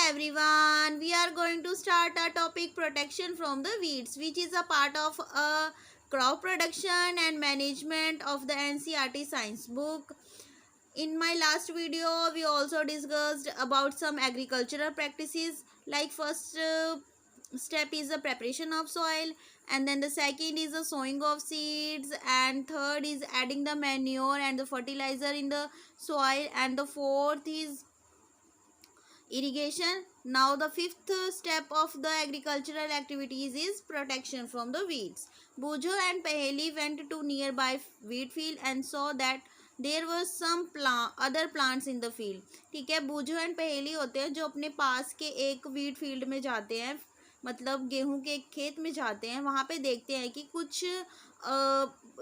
everyone. We are going to start our topic protection from the weeds, which is a part of a crop production and management of the NCERT science book. In my last video, we also discussed about some agricultural practices. Like first step is the preparation of soil, and then the second is the sowing of seeds, and third is adding the manure and the fertilizer in the soil, and the fourth is irrigation. Now the fifth step of the agricultural activities is protection from the weeds. Bujo and Paheli went to nearby wheat field and saw that there was some other plants in the field. ठीक है, बूझो and पहेली होते हैं जो अपने पास के एक वीट फील्ड में जाते हैं, मतलब गेहूं के एक खेत में जाते हैं. वहाँ पे देखते हैं कि कुछ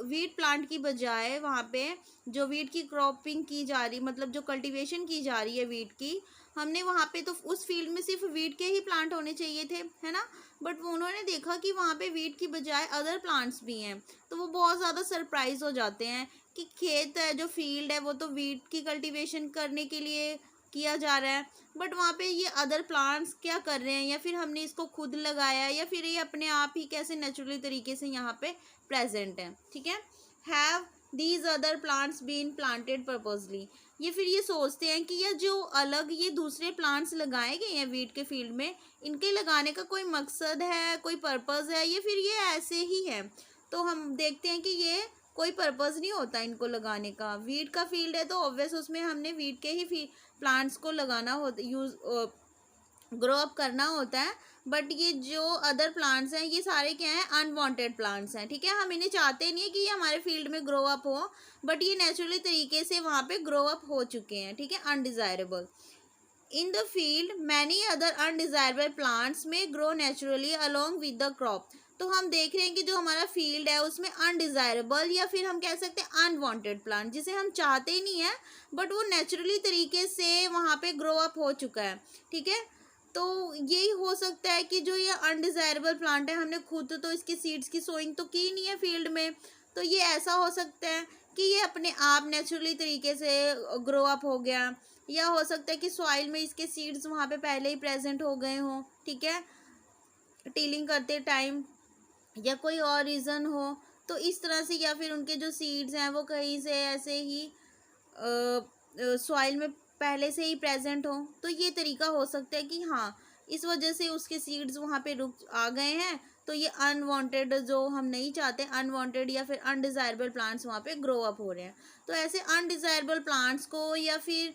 वीट प्लांट की बजाय वहाँ पे जो वीट की क्रॉपिंग की जा रही, मतलब जो कल्टीवेशन की जा रही है वीट की, हमने वहाँ पे तो उस फील्ड में सिर्फ वीट के ही प्लांट होने चाहिए थे, है ना. बट उन्होंने देखा कि वहाँ पे वीट की बजाय अदर प्लांट्स भी हैं, तो वो बहुत ज़्यादा सरप्राइज हो जाते हैं कि खेत है, जो फील्ड है, वो तो वीट की कल्टीवेशन करने के लिए किया जा रहा है, बट वहाँ पे ये अदर प्लांट्स क्या कर रहे हैं, या फिर हमने इसको खुद लगाया, या फिर ये अपने आप ही कैसे नेचुरली तरीके से यहाँ पे प्रेजेंट है. ठीक है, have these other plants been planted purposely. ये फिर ये सोचते हैं कि यह जो अलग ये दूसरे प्लांट्स लगाए गए हैं वीट के फील्ड में, इनके लगाने का कोई मकसद है, कोई पर्पज़ है, या फिर ये ऐसे ही है. तो हम देखते हैं कि ये कोई पर्पज़ नहीं होता इनको लगाने का. वीट का फील्ड है तो ऑब्वियस उसमें हमने वीट के ही प्लांट्स को लगाना होता, ग्रो अप करना होता है. बट ये जो अदर प्लांट्स हैं ये सारे क्या हैं, अनवांटेड प्लांट्स हैं. ठीक है, हम इन्हें चाहते नहीं है कि ये हमारे फील्ड में ग्रो अप हो, बट ये नेचुरली तरीके से वहाँ पे ग्रो अप हो चुके हैं. ठीक है, undesirable. In the field many other undesirable plants may grow naturally along with the crop. तो हम देख रहे हैं कि जो हमारा फील्ड है उसमें अनडिज़ायरेबल, या फिर हम कह सकते हैं अनवांटेड प्लांट, जिसे हम चाहते ही नहीं है बट वो नेचुरली तरीके से वहाँ पे ग्रो अप हो चुका है. ठीक है, तो यही हो सकता है कि जो ये अनडिज़ायरेबल प्लांट है, हमने खुद तो इसकी सीड्स की सोइंग तो की नहीं है फील्ड में, तो ये ऐसा हो सकता है कि ये अपने आप नेचुरली तरीके से ग्रो अप हो गया, या हो सकता है कि सॉइल में इसके सीड्स वहाँ पे पहले ही प्रेजेंट हो गए हों. ठीक है, टिलिंग करते टाइम, या कोई और रीज़न हो, तो इस तरह से, या फिर उनके जो सीड्स हैं वो कहीं से ऐसे ही सॉइल में पहले से ही प्रेजेंट हो. तो ये तरीका हो सकता है कि हाँ, इस वजह से उसके सीड्स वहाँ पे रुक आ गए हैं, तो ये अनवांटेड, जो हम नहीं चाहते, अनवांटेड या फिर अनडिज़ायरेबल प्लांट्स वहाँ पे ग्रो अप हो रहे हैं. तो ऐसे अनडिज़ायरेबल प्लांट्स को या फिर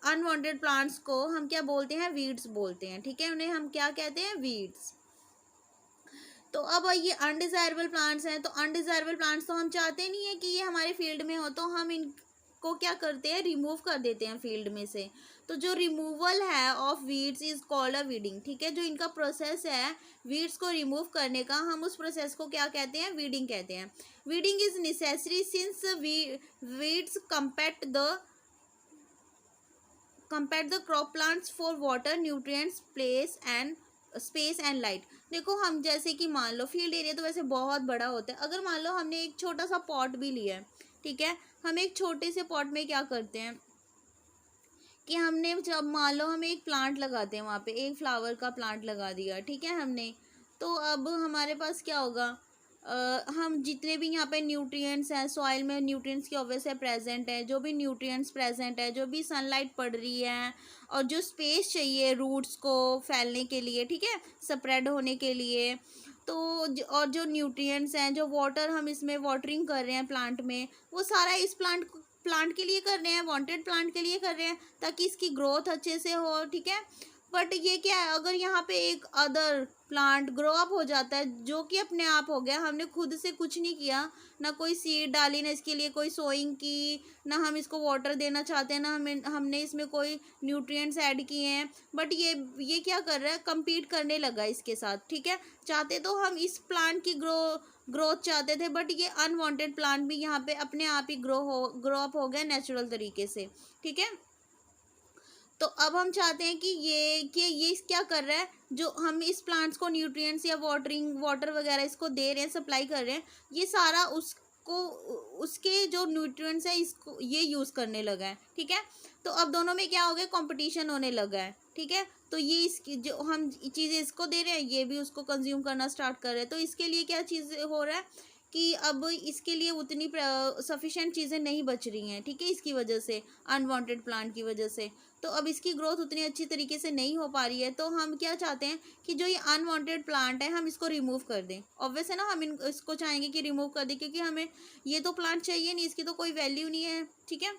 अनवांटेड प्लांट्स को हम क्या बोलते हैं, वीड्स बोलते हैं. ठीक है, उन्हें हम क्या कहते हैं, वीड्स. तो अब ये अनडिज़ायरेबल प्लांट्स हैं, तो अनडिज़ायरेबल प्लांट्स तो हम चाहते नहीं है कि ये हमारे फील्ड में हो, तो हम इनको क्या करते हैं, रिमूव कर देते हैं फील्ड में से. तो जो रिमूवल है of weeds is called a weeding. ठीक है, जो इनका प्रोसेस है वीड्स को रिमूव करने का, हम उस प्रोसेस को क्या कहते हैं, वीडिंग कहते हैं. Weeding is necessary since weeds compete the crop plants for water, nutrients, space and light. देखो, हम जैसे कि मान लो फील्ड एरिया तो वैसे बहुत बड़ा होता है. अगर मान लो हमने एक छोटा सा पॉट भी लिया है, ठीक है, हम एक छोटे से पॉट में क्या करते हैं कि हमने, जब मान लो हम एक प्लांट लगाते हैं, वहाँ पे एक फ्लावर का प्लांट लगा दिया, ठीक है हमने, तो अब हमारे पास क्या होगा, हम जितने भी यहाँ पे न्यूट्रिएंट्स हैं, सॉइल में न्यूट्रिएंट्स की ऑब्वियस है प्रेजेंट है, जो भी न्यूट्रिएंट्स प्रेजेंट है, जो भी सनलाइट पड़ रही है, और जो स्पेस चाहिए रूट्स को फैलने के लिए, ठीक है, स्प्रेड होने के लिए, तो और जो न्यूट्रिएंट्स हैं, जो वाटर हम इसमें वाटरिंग कर रहे हैं प्लांट में, वो सारा इस प्लांट के लिए कर रहे हैं, वांटेड प्लांट के लिए कर रहे हैं, ताकि इसकी ग्रोथ अच्छे से हो. ठीक है, बट ये क्या है, अगर यहाँ पे एक अदर प्लांट ग्रो अप हो जाता है जो कि अपने आप हो गया, हमने खुद से कुछ नहीं किया, ना कोई सीड डाली, ना इसके लिए कोई सोइंग की, ना हम इसको वाटर देना चाहते हैं, ना हमने इसमें कोई न्यूट्रिएंट्स ऐड किए हैं, बट ये क्या कर रहा है, compete करने लगा इसके साथ. ठीक है, चाहते तो हम इस प्लांट की ग्रोथ चाहते थे, बट ये अनवांटेड प्लांट भी यहाँ पे अपने आप ही ग्रो अप हो गया नेचुरल तरीके से. ठीक है, तो अब हम चाहते हैं कि ये क्या कर रहा है, जो हम इस प्लांट्स को न्यूट्रिएंट्स या वाटर वगैरह इसको दे रहे हैं, सप्लाई कर रहे हैं, ये सारा इसको उसके जो न्यूट्रिएंट्स है इसको ये यूज़ करने लगा है, ठीक है। तो अब दोनों में क्या हो गया, कंपटीशन होने लगा है, ठीक है। तो ये इसकी जो हम चीज़ें इसको दे रहे हैं ये भी उसको कंज्यूम करना स्टार्ट कर रहे हैं। तो इसके लिए क्या चीज़ हो रहा है कि अब इसके लिए उतनी सफिशेंट चीज़ें नहीं बच रही हैं, ठीक है, इसकी वजह से, अनवांटेड प्लांट की वजह से। तो अब इसकी ग्रोथ उतनी अच्छी तरीके से नहीं हो पा रही है। तो हम क्या चाहते हैं कि जो ये अनवांटेड प्लांट है हम इसको रिमूव कर दें। ऑब्वियस है ना, हम इसको चाहेंगे कि रिमूव कर दें, क्योंकि हमें ये तो प्लांट चाहिए नहीं, इसकी तो कोई वैल्यू नहीं है, ठीक है।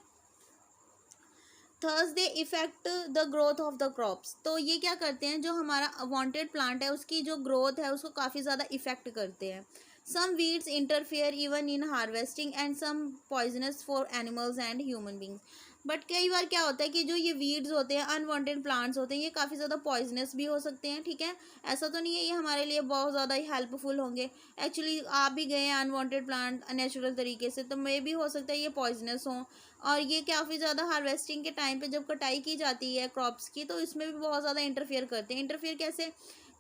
Thus they affect the growth of the crops. तो ये क्या करते हैं, जो हमारा वांटेड प्लांट है उसकी जो ग्रोथ है उसको काफ़ी ज़्यादा इफेक्ट करते हैं। Some weeds interfere even in harvesting and some poisonous for animals and human beings. But कई बार क्या होता है कि जो ये वीड्स होते हैं, अनवांटेड प्लांट्स होते हैं, ये काफ़ी ज़्यादा पॉइजनस भी हो सकते हैं, ठीक है। ऐसा तो नहीं है ये हमारे लिए बहुत ज़्यादा ही हेल्पफुल होंगे। एक्चुअली आप भी गए हैं अनवांटेड प्लांट नेचुरल तरीके से, तो मे भी हो सकता है ये पॉइजनस हों। और ये काफ़ी ज़्यादा हार्वेस्टिंग के टाइम पे जब कटाई की जाती है क्रॉप्स की, तो इसमें भी बहुत ज़्यादा इंटरफेयर करते हैं। इंटरफेयर कैसे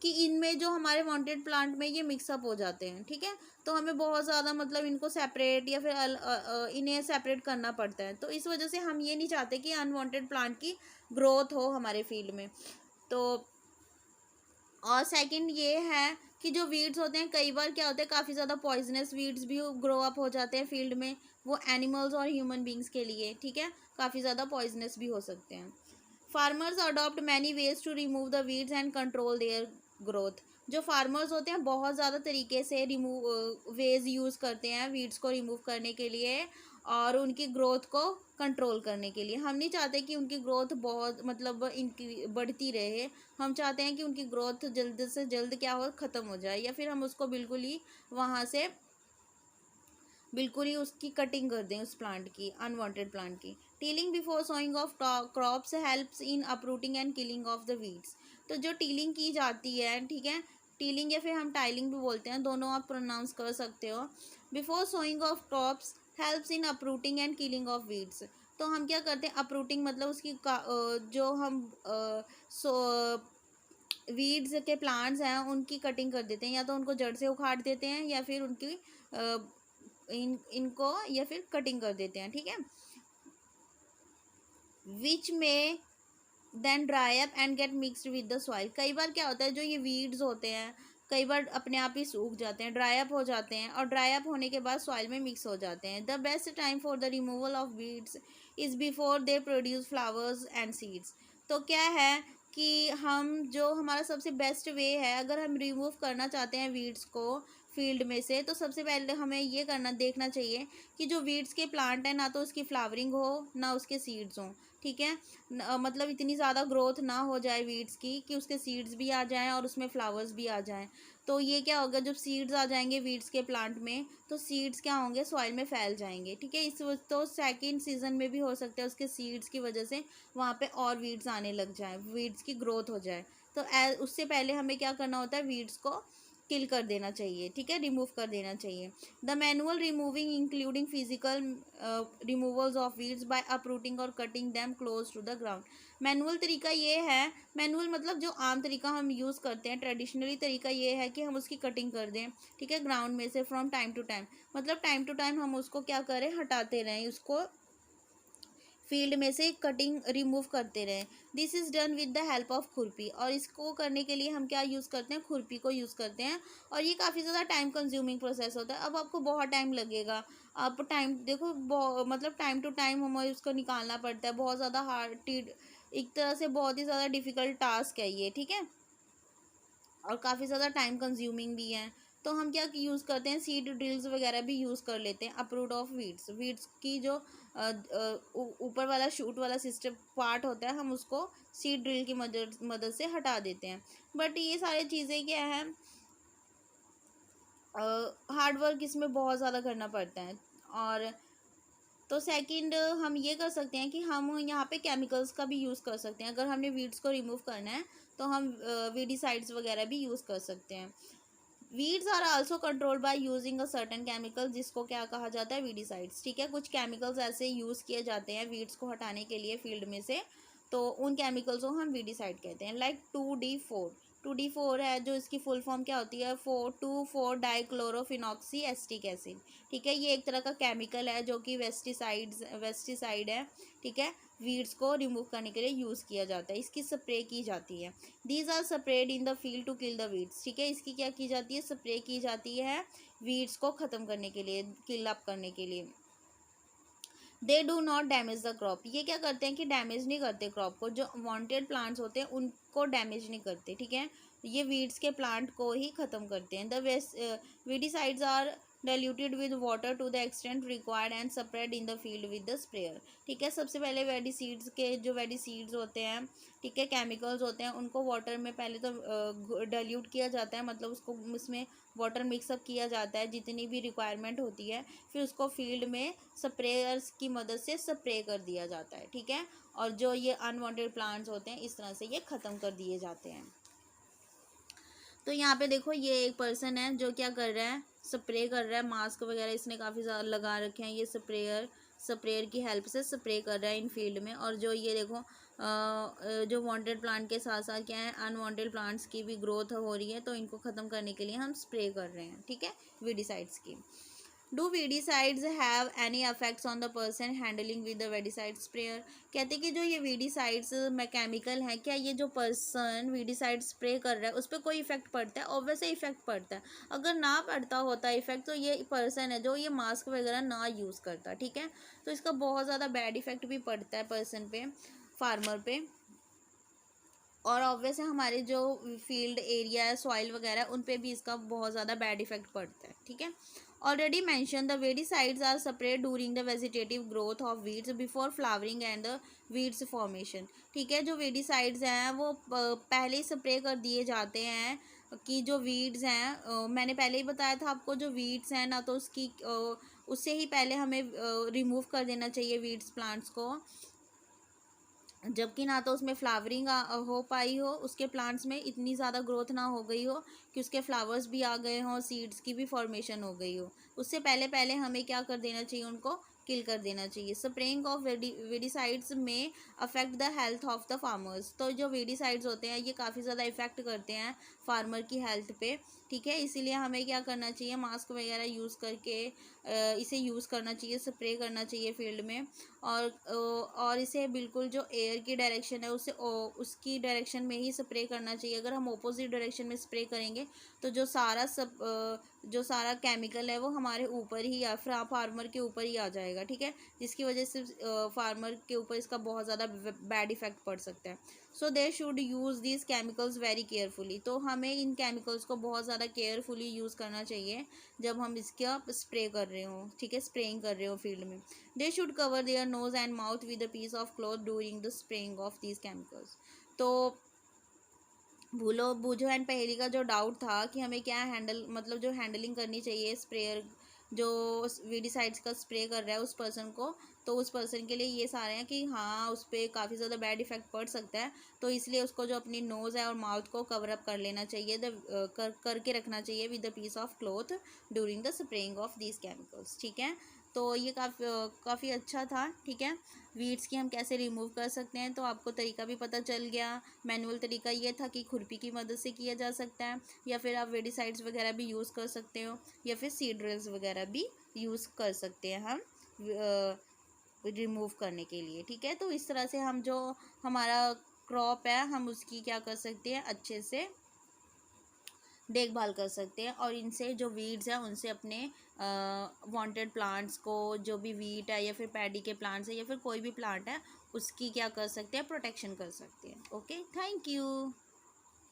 कि इनमें जो हमारे वांटेड प्लांट में ये मिक्सअप हो जाते हैं, ठीक है। तो हमें बहुत ज़्यादा मतलब इनको सेपरेट या फिर इन्हें सेपरेट करना पड़ता है। तो इस वजह से हम ये नहीं चाहते कि अनवांटेड प्लांट की ग्रोथ हो हमारे फील्ड में। तो और सेकंड ये है कि जो वीड्स होते हैं कई बार क्या होता है, काफ़ी ज़्यादा पॉइजनस वीड्स भी ग्रो अप हो जाते हैं फील्ड में, वो एनिमल्स और ह्यूमन बींग्स के लिए, ठीक है, काफ़ी ज़्यादा पॉइजनस भी हो सकते हैं। Farmers adopt many ways to remove the weeds and control their growth. जो फार्मर्स होते हैं बहुत ज़्यादा तरीके से रिमूव वेज यूज़ करते हैं वीड्स को रिमूव करने के लिए और उनकी ग्रोथ को कंट्रोल करने के लिए। हम नहीं चाहते कि उनकी ग्रोथ बहुत मतलब इनकी बढ़ती रहे, हम चाहते हैं कि उनकी ग्रोथ जल्द से जल्द क्या हो, ख़त्म हो जाए, या फिर हम उसको वहाँ से बिल्कुल ही उसकी कटिंग कर दें उस प्लांट की, अनवांटेड प्लांट की। Tilling before sowing of crops helps in uprooting and killing of the weeds. तो जो टीलिंग की जाती है, ठीक है, टीलिंग या फिर हम टाइलिंग भी बोलते हैं, दोनों आप प्रोनाउंस कर सकते हो। Before sowing of crops helps in uprooting and killing of weeds. तो हम क्या करते हैं, अप्रूटिंग मतलब उसकी जो हम वीड्स के प्लांट्स हैं उनकी कटिंग कर देते हैं, या तो उनको जड़ से उखाड़ देते हैं या फिर उनकी इनको या फिर कटिंग कर देते हैं, ठीक है। विच में then dry up and get mixed with the soil. कई बार क्या होता है, जो ये वीड्स होते हैं कई बार अपने आप ही सूख जाते हैं, ड्राई अप हो जाते हैं, और ड्राई अप होने के बाद सॉइल में मिक्स हो जाते हैं। The best time for the removal of weeds is before they produce flowers and seeds. तो क्या है कि हम जो हमारा सबसे बेस्ट वे है, अगर हम रिमूव करना चाहते हैं वीड्स को फील्ड में से, तो सबसे पहले हमें ये देखना चाहिए कि जो वीड्स के प्लांट है ना तो उसकी फ्लावरिंग हो ना उसके सीड्स हों, ठीक है। मतलब इतनी ज़्यादा ग्रोथ ना हो जाए वीड्स की कि उसके सीड्स भी आ जाएं और उसमें फ्लावर्स भी आ जाएं। तो ये क्या होगा, जब सीड्स आ जाएंगे वीड्स के प्लांट में तो सीड्स क्या होंगे, सॉइल में फैल जाएंगे, ठीक है। तो सेकंड सीजन में भी हो सकता है उसके सीड्स की वजह से वहाँ पे और वीड्स आने लग जाए, वीड्स की ग्रोथ हो जाए। तो उससे पहले हमें क्या करना होता है, वीड्स को किल कर देना चाहिए, ठीक है, रिमूव कर देना चाहिए। The manual removing including physical removals of weeds by uprooting और cutting them close to the ground. Manual तरीका ये है, मैनुअल मतलब जो आम तरीका हम यूज़ करते हैं, ट्रेडिशनली तरीका ये है कि हम उसकी कटिंग कर दें, ठीक है, ग्राउंड में से फ्रॉम टाइम टू टाइम। मतलब टाइम टू टाइम हम उसको क्या करें, हटाते रहें, उसको फील्ड में से कटिंग रिमूव करते रहें। This is done with the help of खुरपी। और इसको करने के लिए हम क्या यूज़ करते हैं, खुरपी को यूज़ करते हैं। और ये काफ़ी ज़्यादा टाइम कंज्यूमिंग प्रोसेस होता है। अब आपको बहुत टाइम लगेगा, आप टाइम देखो मतलब टाइम टू टाइम हमें उसको निकालना पड़ता है, बहुत ज़्यादा हार्ड, एक तरह से बहुत ही ज़्यादा डिफ़िकल्ट टास्क है ये, ठीक है, और काफ़ी ज़्यादा टाइम कंज्यूमिंग भी है। तो हम क्या यूज़ करते हैं, सीड ड्रिल्स वगैरह भी यूज़ कर लेते हैं। अपरूट ऑफ वीड्स, वीड्स की जो ऊपर वाला शूट वाला सिस्टम पार्ट होता है, हम उसको सीड ड्रिल की मदद से हटा देते हैं। बट ये सारी चीज़ें क्या है, हार्ड वर्क इसमें बहुत ज़्यादा करना पड़ता है। और तो सेकंड हम ये कर सकते हैं कि हम यहाँ पे केमिकल्स का भी यूज़ कर सकते हैं। अगर हमने वीड्स को रिमूव करना है तो हम वीडिसाइड्स वगैरह भी यूज़ कर सकते हैं। Weeds are also control by using a certain chemical, जिसको क्या कहा जाता है, वीडिसाइड्स, ठीक है। कुछ केमिकल्स ऐसे यूज़ किए जाते हैं वीड्स को हटाने के लिए फील्ड में से, तो उन केमिकल्स को हम वीडिसाइड कहते हैं। लाइक 2D4 2D4 है जो इसकी फुल फॉर्म क्या होती है, 4,2,4 डाइक्लोरोफिनॉक्सी एसिटिक एसिड। ठीक है, ये एक तरह का केमिकल है जो कि वेस्टिसाइड है। ठीक है, वीड्स को रिमूव करने के लिए यूज़ किया जाता है, इसकी स्प्रे की जाती है। These are spread in the field to kill the weeds. ठीक है, इसकी क्या की जाती है, स्प्रे की जाती है वीड्स को ख़त्म करने के लिए, किल अप करने के लिए। They do not damage the crop, ये क्या करते हैं कि डैमेज नहीं करते क्रॉप को, जो वांटेड प्लांट्स होते हैं उनको डैमेज नहीं करते। ठीक है, ये वीड्स के प्लांट को ही ख़त्म करते हैं। The weedicides are diluted with water to the extent required and spread in the field with the sprayer. ठीक है, सबसे पहले वेडिसीड्स के जो वेडिसीड्स होते हैं, ठीक है, केमिकल्स होते हैं, उनको वाटर में पहले तो डाइल्यूट किया जाता है, मतलब उसको उसमें वाटर मिक्सअप किया जाता है जितनी भी रिक्वायरमेंट होती है, फिर उसको फील्ड में स्प्रेयर्स की मदद से स्प्रे कर दिया जाता है। ठीक है, और जो ये अनवांटेड प्लांट्स होते हैं इस तरह से ये ख़त्म कर दिए जाते हैं। तो यहाँ पे देखो ये एक पर्सन है जो क्या कर रहा है, स्प्रे कर रहा है, मास्क वगैरह इसने काफ़ी ज़्यादा लगा रखे हैं, ये स्प्रेयर की हेल्प से स्प्रे कर रहा है इन फील्ड में। और जो ये देखो जो वांटेड प्लांट के साथ साथ क्या है, अनवांटेड प्लांट्स की भी ग्रोथ हो रही है, तो इनको ख़त्म करने के लिए हम स्प्रे कर रहे हैं। ठीक है, वीडिसाइड्स की। Do weedicides have any affects on the person handling with the weedicide sprayer. कहते हैं कि जो ये वीडिसाइड्स में केमिकल हैं, क्या ये जो पर्सन वीडिसाइड स्प्रे कर रहा है उस पर कोई इफेक्ट पड़ता है? ऑब्वियसली इफेक्ट पड़ता है। अगर ना पड़ता होता इफेक्ट तो ये पर्सन है जो ये मास्क वगैरह ना यूज़ करता। ठीक है, तो इसका बहुत ज़्यादा बैड इफेक्ट भी पड़ता है पर्सन पे, फार्मर पे, और ऑब्वियस है हमारे जो फील्ड एरिया है, सॉइल वगैरह, उन पे भी इसका बहुत ज़्यादा बैड इफेक्ट पड़ता है। ठीक है, already mention the weedicides are spread during the vegetative growth of weeds before flowering and the weeds formation. ठीक है, जो वेडिसाइड्स हैं वो पहले ही स्प्रे कर दिए जाते हैं कि जो वीड्स हैं, मैंने पहले ही बताया था आपको, जो वीड्स हैं ना तो उसकी उससे ही पहले हमें रिमूव कर देना चाहिए वीड्स प्लांट्स को, जबकि ना तो उसमें फ्लावरिंग हो पाई हो, उसके प्लांट्स में इतनी ज़्यादा ग्रोथ ना हो गई हो कि उसके फ्लावर्स भी आ गए हों, सीड्स की भी फॉर्मेशन हो गई हो, उससे पहले पहले हमें क्या कर देना चाहिए, उनको किल कर देना चाहिए। स्प्रेइंग ऑफ वेडिसाइड्स में affect the health of the farmers. तो जो वेडिसाइड्स होते हैं ये काफ़ी ज़्यादा इफेक्ट करते हैं फार्मर की हेल्थ पे। ठीक है, इसीलिए हमें क्या करना चाहिए, मास्क वगैरह यूज़ करके इसे यूज़ करना चाहिए, स्प्रे करना चाहिए फील्ड में। और इसे बिल्कुल जो एयर की डायरेक्शन है उसे उसकी डायरेक्शन में ही स्प्रे करना चाहिए। अगर हम ऑपोजिट डायरेक्शन में स्प्रे करेंगे तो जो सारा केमिकल है वो हमारे ऊपर ही फार्मर के ऊपर ही आ जाएगा। ठीक है, जिसकी वजह से फार्मर के ऊपर इसका बहुत ज़्यादा बैड इफेक्ट पड़ सकता है। So they should use these chemicals very carefully. तो हमें इन केमिकल्स को बहुत ज़्यादा केयरफुली यूज़ करना चाहिए जब हम इसका स्प्रे कर रहे हो। ठीक है, स्प्रेइंग कर रहे हो फील्ड में। They should cover their nose and mouth with a piece of cloth during the spraying of these chemicals. तो भूलो बूझो एंड पहेली का जो डाउट था कि हमें क्या मतलब जो हैंडलिंग करनी चाहिए स्प्रेयर जो वीडिसाइड्स का स्प्रे कर रहा है उस पर्सन को, तो उस पर्सन के लिए ये सारे हैं कि हाँ उस पर काफ़ी ज़्यादा बैड इफेक्ट पड़ सकता है, तो इसलिए उसको जो अपनी नोज़ है और माउथ को कवर अप कर लेना चाहिए, करके रखना चाहिए with the piece of cloth during the spraying of these chemicals. ठीक है, तो ये काफ़ी अच्छा था। ठीक है, वीड्स की हम कैसे रिमूव कर सकते हैं तो आपको तरीका भी पता चल गया। मैनुअल तरीका ये था कि खुरपी की मदद से किया जा सकता है, या फिर आप वेडिसाइड्स वगैरह भी यूज़ कर सकते हो, या फिर सीड ड्रिल्स वगैरह भी यूज़ कर सकते हैं हम रिमूव करने के लिए। ठीक है, तो इस तरह से हम जो हमारा क्रॉप है हम उसकी क्या कर सकते हैं, अच्छे से देखभाल कर सकते हैं, और इनसे जो वीड्स हैं उनसे अपने वांटेड प्लांट्स को, जो भी वीट है या फिर पैडी के प्लांट्स है या फिर कोई भी प्लांट है, उसकी क्या कर सकते हैं, प्रोटेक्शन कर सकते हैं। Okay, thank you.